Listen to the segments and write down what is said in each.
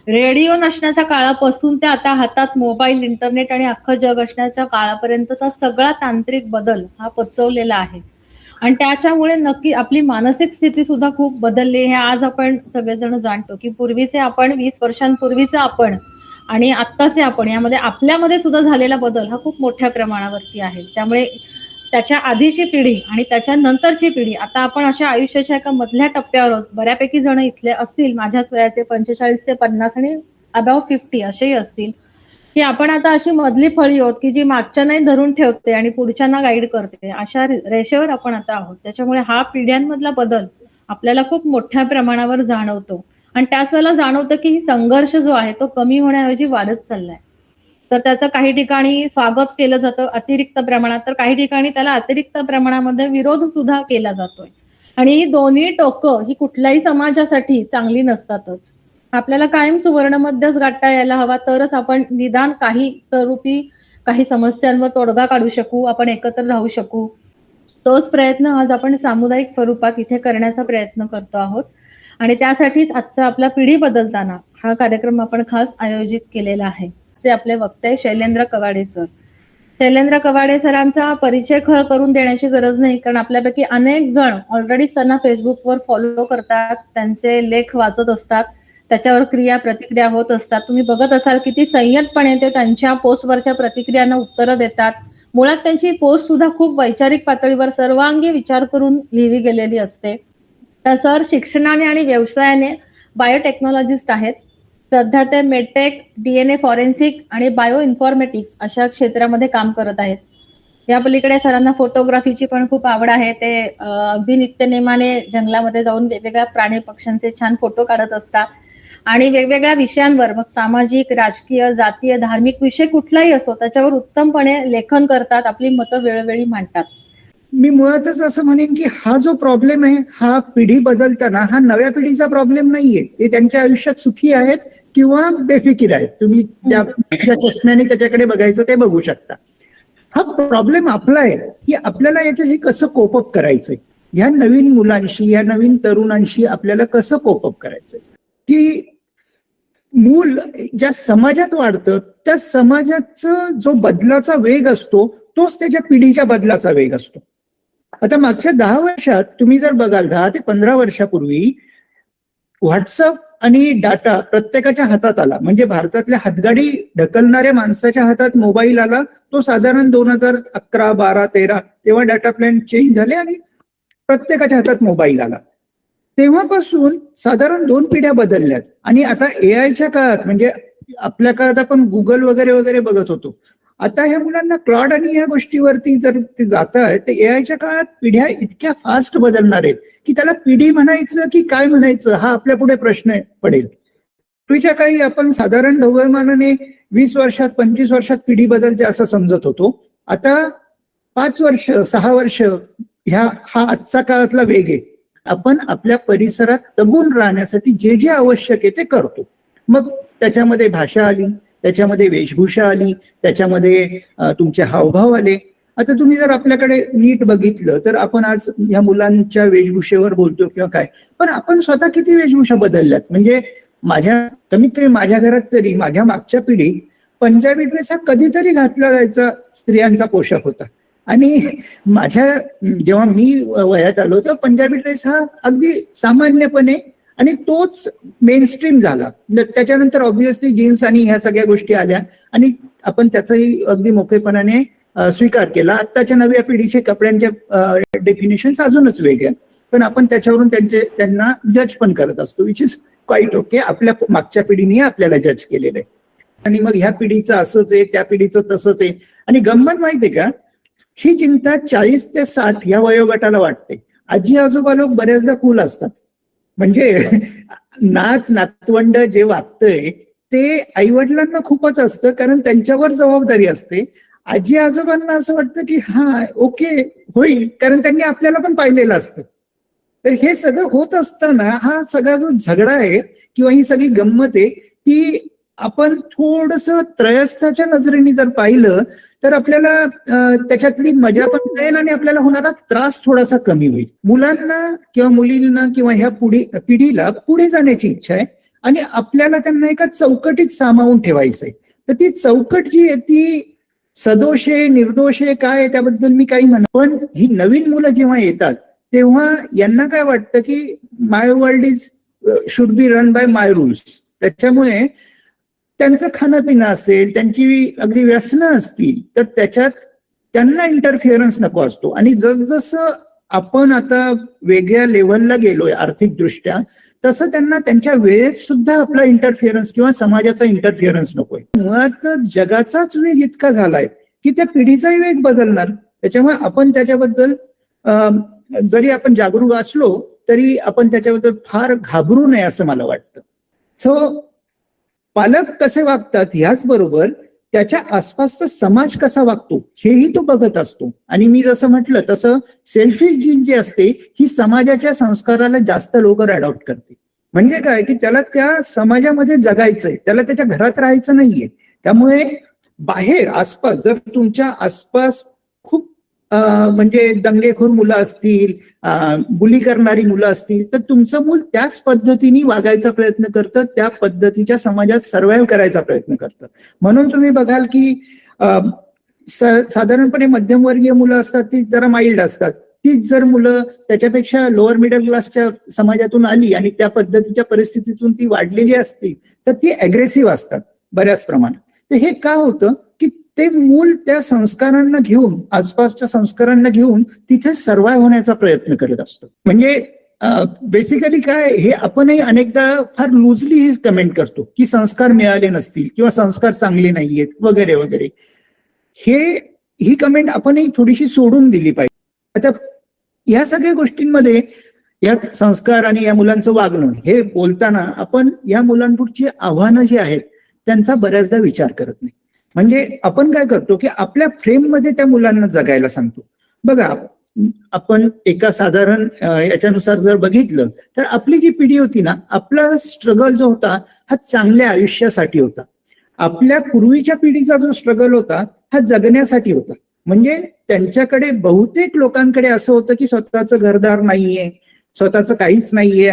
Radio नसण्याच्या काळापासून ते आता हातात मोबाईल, इंटरनेट आणि अख्खं जग असण्याच्या काळापर्यंतचा सगळा तांत्रिक बदल हा पचवलेला आहे. आणि त्याच्यामुळे नक्की आपली मानसिक स्थिती सुद्धा खूप बदलली हे आज आपण सगळेजण जाणतो, की पूर्वीचे आपण 20 वर्षांपूर्वीचे आपण आणि आत्ताचे आपण यामध्ये आपल्यामध्ये सुद्धा झालेला बदल हा खूप मोठ्या प्रमाणावरती आहे. त्यामुळे त्याच्या आधीची पिढी आणि त्याच्यानंतरची पिढी आता आपण अशा आयुष्याच्या एका मधल्या टप्प्यावर आहोत. बऱ्यापैकी जण इथले असतील माझ्याच वयाचे 45 ते 50 आणि अबाव 50 असेही असतील, की आपण आता अशी मधली फळी आहोत, की जी मागच्यांनाही धरून ठेवते आणि पुढच्यांना गाईड करते. अशा रेषेवर आपण आता आहोत. त्याच्यामुळे हा पिढ्यांमधला बदल आपल्याला खूप मोठ्या प्रमाणावर जाणवतो आणि त्याच वेळेला जाणवतं, की ही संघर्ष जो आहे तो कमी होण्याऐवजी वाढत चाललाय. तर त्याचं काही ठिकाणी स्वागत केलं जातं अतिरिक्त प्रमाणात, तर काही ठिकाणी त्याला अतिरिक्त प्रमाणामध्ये विरोध सुद्धा केला जातोय. आणि ही दोन्ही टोकं ही कुठल्याही समाजासाठी चांगली नसतातच. आपल्याला कायम सुवर्ण मध्यच गाठता यायला हवा, तरच आपण निदान काही स्वरूपी काही समस्यांवर तोडगा काढू शकू, आपण एकत्र राहू शकू. तोच प्रयत्न आज आपण सामुदायिक स्वरूपात इथे करण्याचा प्रयत्न करतो आहोत. आणि त्यासाठीच आजचा आपला पिढी बदलताना हा कार्यक्रम आपण खास आयोजित केलेला आहे. जे आपले वक्ते शैलेंद्र कवाडे सर. शैलेंद्र कवाडे सरांचा परिचय करून देण्याची गरज नाही, कारण आपल्यापैकी अनेक जण ऑलरेडी त्यांना फेसबुकवर फॉलो करतात, त्यांचे लेख वाचत असतात, त्याच्यावर क्रिया प्रतिक्रिया होत असतात. तुम्ही बघत असाल किती संयतपणे ते त्यांच्या पोस्टवरच्या प्रतिक्रियांना उत्तरं देतात. मुळात त्यांची पोस्ट सुद्धा खूप वैचारिक पातळीवर सर्वांगी विचार करून लिहिली गेलेली असते. तर सर शिक्षणाने आणि व्यवसायाने बायोटेक्नॉलॉजिस्ट आहेत. सध्या ते मेडटेक, डीएनए फॉरेन्सिक आणि बायो इन्फॉर्मेटिक्स अशा क्षेत्रामध्ये काम करत आहेत. या पलीकडे सरांना फोटोग्राफीची पण खूप आवड आहे. ते अगदी नित्यनेमाने जंगलामध्ये जाऊन वेगवेगळ्या प्राणी पक्ष्यांचे छान फोटो काढत असतात आणि वेगवेगळ्या विषयांवर मग सामाजिक, राजकीय, जातीय, धार्मिक विषय कुठलाही असो त्याच्यावर उत्तमपणे लेखन करतात, आपली मतं वेळोवेळी मांडतात. मी मुळातच असं म्हणेन की हा जो प्रॉब्लेम आहे हा पिढी बदलताना हा नव्या पिढीचा प्रॉब्लेम नाहीये. ते त्यांच्या आयुष्यात सुखी आहेत किंवा बेफिकीर आहेत. तुम्ही ज्या चष्म्याने त्याच्याकडे बघायचं ते बघू शकता. हा प्रॉब्लेम आपला आहे की आपल्याला याच्याशी कसं कोपअप करायचंय, ह्या नवीन मुलांशी, ह्या नवीन तरुणांशी आपल्याला कसं कोपअप करायचंय. की मूल ज्या समाजात वाढतं त्या समाजाचा जो बदलाचा वेग असतो तोच त्याच्या पिढीच्या बदलाचा वेग असतो. आता मागच्या 10 वर्षात तुम्ही जर बघाल 10 ते 15 वर्षापूर्वी व्हॉट्सअप आणि डाटा प्रत्येकाच्या हातात आला, म्हणजे भारतातल्या हातगाडी ढकलणाऱ्या माणसाच्या हातात मोबाईल आला, तो साधारण 2011, 12, 13 तेव्हा डाटा प्लॅन चेंज झाले आणि प्रत्येकाच्या हातात मोबाईल आला. तेव्हापासून साधारण 2 पिढ्या बदलल्यात. आणि आता एआयच्या काळात, म्हणजे आपल्या काळात आपण गुगल वगैरे वगैरे बघत होतो, आता ह्या मुलांना क्लॉड आणि ह्या गोष्टीवरती जर ते जात आहे तर एआयच्या काळात पिढ्या इतक्या फास्ट बदलणार आहेत की त्याला पिढी म्हणायचं की काय म्हणायचं हा आपल्या पुढे प्रश्न पडेल. पूर्वीच्या काही आपण साधारण ढोबळमानाने 20 वर्षात 25 वर्षात पिढी बदलते असं समजत होतो. आता 5 वर्ष 6 वर्ष हा आजचा काळातला वेग आहे. आपण आपल्या परिसरात तगून राहण्यासाठी जे जे आवश्यक आहे ते करतो. मग त्याच्यामध्ये भाषा आली, त्याच्यामध्ये वेशभूषा आली, त्याच्यामध्ये तुमचे हावभाव आले. आता तुम्ही जर आपल्याकडे नीट बघितलं तर आपण आज ह्या मुलांच्या वेशभूषेवर बोलतो किंवा काय, पण आपण स्वतः किती वेशभूषा बदलल्यात. म्हणजे कमीत कमी माझ्या घरात तरी माझ्या मागच्या पिढीत पंजाबी ड्रेस हा कधीतरी घातला जायचा स्त्रियांचा पोशाख होता. आणि जेव्हा मी वयात आलो तर पंजाबी ड्रेस हा अगदी सामान्यपणे आणि तोच मेन स्ट्रीम झाला. त्याच्यानंतर ऑब्व्हियसली जीन्स आणि ह्या सगळ्या गोष्टी आल्या आणि आपण त्याचाही अगदी मोकळेपणाने स्वीकार केला. आत्ताच्या नव्या पिढीचे कपड्यांच्या डेफिनेशन अजूनच वेगळ्या, पण आपण त्याच्यावरून त्यांना जज पण करत असतो, विच इज क्वाईट ओके. आपल्या मागच्या पिढीने आपल्याला जज केलेलं आहे आणि मग ह्या पिढीचं असंच आहे, त्या पिढीचं तसंच आहे. आणि गंमत माहितीये का, ही चिंता 40 ते 60 या वयोगटाला वाटते. आजी आजोबा लोक बऱ्याचदा कूल असतात. म्हणजे नातवंड जे वागतंय ते आईवडिलांना खूपच असतं, कारण त्यांच्यावर जबाबदारी असते. आजी आजोबांना असं वाटतं की हा ओके होईल, कारण त्यांनी आपल्याला पण पाहिलेलं असतं. तर हे सगळं होत असताना हा सगळा जो झगडा आहे किंवा ही सगळी गंमत आहे ती आपण थोडस त्रयस्थाच्या नजरेने जर पाहिलं तर आपल्याला त्याच्यातली मजा पण कळेल आणि आपल्याला होणारा त्रास थोडासा कमी होईल. मुलांना किंवा मुलींना किंवा ह्या पिढीला पुढे जाण्याची इच्छा आहे आणि आपल्याला त्यांना एका चौकटीत सामावून ठेवायचंय. तर ती चौकट जी आहे ती सदोष आहे निर्दोष आहे काय त्याबद्दल मी काही म्हणत, पण ही नवीन मुलं जेव्हा येतात तेव्हा यांना काय वाटतं की my world is should be run by my rules. त्याच्यामुळे त्यांचं खाणं पिणं असेल, त्यांची अगदी व्यसनं असतील तर त्याच्यात त्यांना इंटरफिअरन्स नको असतो. आणि जसजसं आपण आता वेगळ्या लेव्हलला गेलोय आर्थिक दृष्ट्या तसं त्यांना त्यांच्या वेळेत सुद्धा आपला इंटरफिअरन्स किंवा समाजाचा इंटरफिअरन्स नकोय. मुळातच जगाचाच वेग इतका झालाय की त्या पिढीचाही वेग बदलणार. त्याच्यामुळे आपण त्याच्याबद्दल जरी आपण जागरूक असलो तरी आपण त्याच्याबद्दल फार घाबरू नये असं मला वाटतं. सो पालक कसे वागतात ह्याच बरोबर त्याच्या आसपासचा समाज कसा वागतो हेही तो बघत असतो. आणि मी जसं म्हटलं तसं सेल्फिश जीन जी असते ही समाजाच्या संस्काराला जास्त लवकर अडॉप्ट करते. म्हणजे काय की त्याला त्या समाजामध्ये जगायचंय, त्याला त्याच्या घरात राहायचं नाहीये. त्यामुळे बाहेर आसपास जर तुमच्या आसपास खूप म्हणजे दंगेखोर मुलं असतील, बुली करणारी मुलं असतील तर तुमचं मूल त्याच पद्धतीने वागायचा प्रयत्न करतं, त्या पद्धतीच्या समाजात सर्व्हाइव्ह करायचा प्रयत्न करतं. म्हणून तुम्ही बघाल की साधारणपणे मध्यमवर्गीय मुलं असतात ती जरा माइल्ड असतात. तीच जर मुलं त्याच्यापेक्षा लोअर मिडल क्लासच्या समाजातून आली आणि त्या पद्धतीच्या परिस्थितीतून ती वाढलेली असती तर ती अग्रेसिव्ह असतात बऱ्याच प्रमाणात. तर हे का होतं की ते मूल त्या संस्कारांना घेऊन आसपासच्या संस्कारांना घेऊन तिथे सर्व्हाइव्ह होण्याचा प्रयत्न करत असतो. म्हणजे बेसिकली काय हे आपणही अनेकदा फार लुजली कमेंट करतो की संस्कार मिळाले नसतील किंवा संस्कार चांगले नाहीयेत वगैरे वगैरे. ही कमेंट आपणही थोडीशी सोडून दिली पाहिजे. आता या सगळ्या गोष्टींमध्ये या संस्कार आणि या मुलांचं वागणं हे बोलताना आपण या मुलांपुढची आव्हानं जी आहेत त्यांचा बऱ्याचदा विचार करत नाही. म्हणजे आपण काय करतो की आपल्या फ्रेममध्ये त्या मुलांना जगायला सांगतो. बघा आपण एका साधारण याच्यानुसार जर बघितलं तर आपली जी पिढी होती ना, आपला स्ट्रगल जो होता हा चांगल्या आयुष्यासाठी होता. आपल्या पूर्वीच्या पिढीचा जो स्ट्रगल होता हा जगण्यासाठी होता. म्हणजे त्यांच्याकडे बहुतेक लोकांकडे असं होतं की स्वतःचं घरदार नाहीये, स्वतःचं काहीच नाहीये,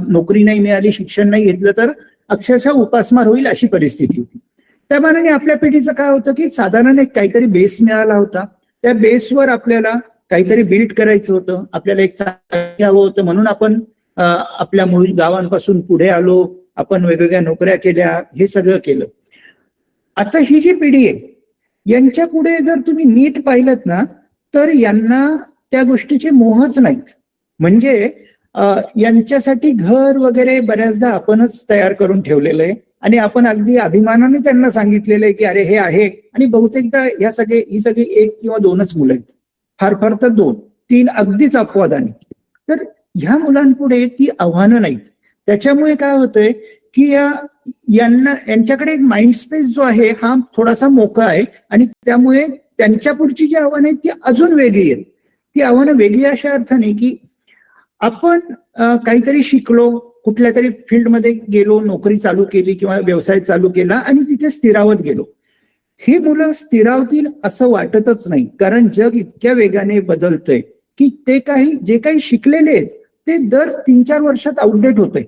नोकरी नाही मिळाली, शिक्षण नाही घेतलं तर अक्षरशः उपासमार होईल अशी परिस्थिती होती. त्या मानाने आपल्या पिढीचं काय होतं की साधारण एक काहीतरी बेस मिळाला होता, त्या बेसवर आपल्याला काहीतरी बिल्ड करायचं होतं, आपल्याला एक चांगलं हवं होतं म्हणून आपण आपल्या मूळ गावांपासून पुढे आलो, आपण वेगवेगळ्या नोकऱ्या केल्या, हे सगळं केलं. आता ही जी पिढी आहे यांच्या पुढे जर तुम्ही नीट पाहिलत ना तर यांना त्या गोष्टीचे मोहच नाहीत. म्हणजे यांच्यासाठी घर वगैरे बऱ्याचदा आपणच तयार करून ठेवलेलं आहे आणि आपण अगदी अभिमानाने त्यांना सांगितलेलं आहे की अरे हे आहे. आणि बहुतेकदा ही सगळी एक किंवा दोनच मुलं आहेत, फार फार तर 2-3 अगदीच अपवादाने. तर ह्या मुलांपुढे ती आव्हानं नाहीत. त्याच्यामुळे काय होतंय की यांच्याकडे एक माइंड स्पेस जो आहे हा थोडासा मोकळा आहे आणि त्यामुळे त्यांच्या पुढची जी आव्हानं आहेत ती अजून वेगळी आहेत. ती आव्हानं वेगळी अशा अर्थाने की आपण काहीतरी शिकलो, कुठल्या तरी फील्डमध्ये गेलो, नोकरी चालू केली किंवा व्यवसाय चालू केला आणि तिथे स्थिरावत गेलो. ही मुलं स्थिरावतील असं वाटतच नाही, कारण जग इतक्या वेगाने बदलतंय की जे काही शिकलेले आहेत ते दर 3-4 वर्षात आउटडेट होतंय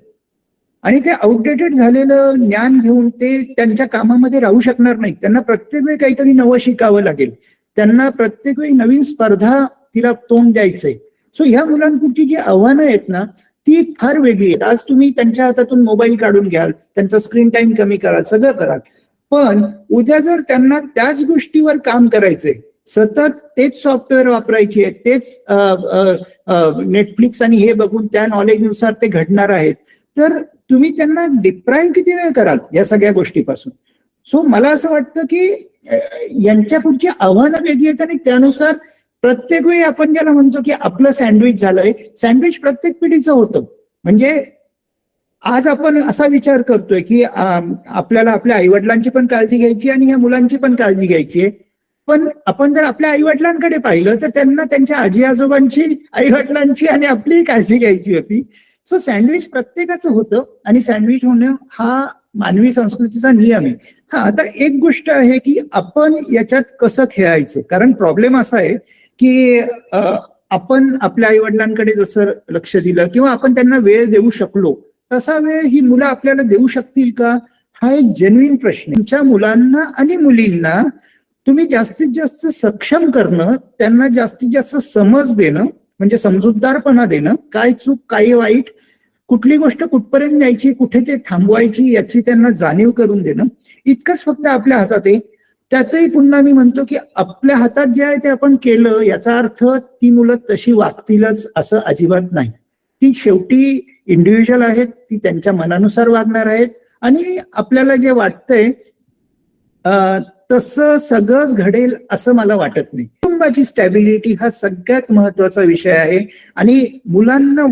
आणि ते आउटडेटेड झालेलं ज्ञान घेऊन ते त्यांच्या कामामध्ये राहू शकणार नाही. त्यांना प्रत्येक वेळी काहीतरी नवं शिकावं लागेल, त्यांना प्रत्येक वेळी नवीन स्पर्धा तिला तोंड द्यायचंय. सो ह्या मुलांपुढची जी आव्हानं आहेत ना ती फार वेगळी आहेत. आज तुम्ही त्यांच्या हातातून मोबाईल काढून घ्याल, त्यांचा स्क्रीन टाइम कमी कराल, सगळं कराल, पण उद्या जर त्यांना त्याच गोष्टीवर काम करायचंय, सतत तेच सॉफ्टवेअर वापरायचे आहेत, तेच नेटफ्लिक्स आणि हे बघून त्या नॉलेजनुसार ते घडणार आहेत, तर तुम्ही त्यांना डिप्राईव्ह किती वेळ कराल या सगळ्या गोष्टीपासून. सो मला असं वाटतं की यांच्या पुढची आव्हानं वेगळी आहेत आणि त्यानुसार प्रत्येक वेळी आपण ज्याला म्हणतो की आपलं सँडविच झालंय, सँडविच प्रत्येक पिढीचं होतं. म्हणजे आज आपण असा विचार करतोय की आपल्याला आपल्या आईवडिलांची पण काळजी घ्यायची आणि ह्या मुलांची पण काळजी घ्यायची आहे. पण आपण जर आपल्या आईवडिलांकडे पाहिलं तर त्यांना त्यांच्या आजी आजोबांची, आईवडिलांची आणि आपली काळजी घ्यायची होती. सो सँडविच प्रत्येकाचं होतं आणि सँडविच होणं हा मानवी संस्कृतीचा नियम आहे. हा, आता एक गोष्ट आहे की आपण याच्यात कसं खेळायचं, कारण प्रॉब्लेम असा आहे की आपण आपल्या आई वडिलांकडे जसं लक्ष दिलं किंवा आपण त्यांना वेळ देऊ शकलो तसा वेळ ही मुलं आपल्याला देऊ शकतील का, हा एक जेन्युइन प्रश्न आहे. तुमच्या मुलांना आणि मुलींना तुम्ही जास्तीत जास्त सक्षम करणं, त्यांना जास्तीत जास्त समज देणं, म्हणजे समजूतदारपणा देणं, काय चूक काय वाईट, कुठली गोष्ट कुठपर्यंत न्यायची, कुठे ते थांबवायची याची त्यांना जाणीव करून देणं, इतकंच फक्त आपल्या हातात आहे. त्यातही पुन्हा मी म्हणतो की आपल्या हातात जे आहे ते आपण केलं याचा अर्थ ती मुलं तशी वागतीलच असं अजिबात नाही. ती शेवटी इंडिव्हिज्युअल आहेत, ती त्यांच्या मनानुसार वागणार आहेत आणि आपल्याला जे वाटतंय तसं सगळंच घडेल असं मला वाटत नाही. कुटुंबाची स्टॅबिलिटी हा सगळ्यात महत्वाचा विषय आहे आणि मुलांना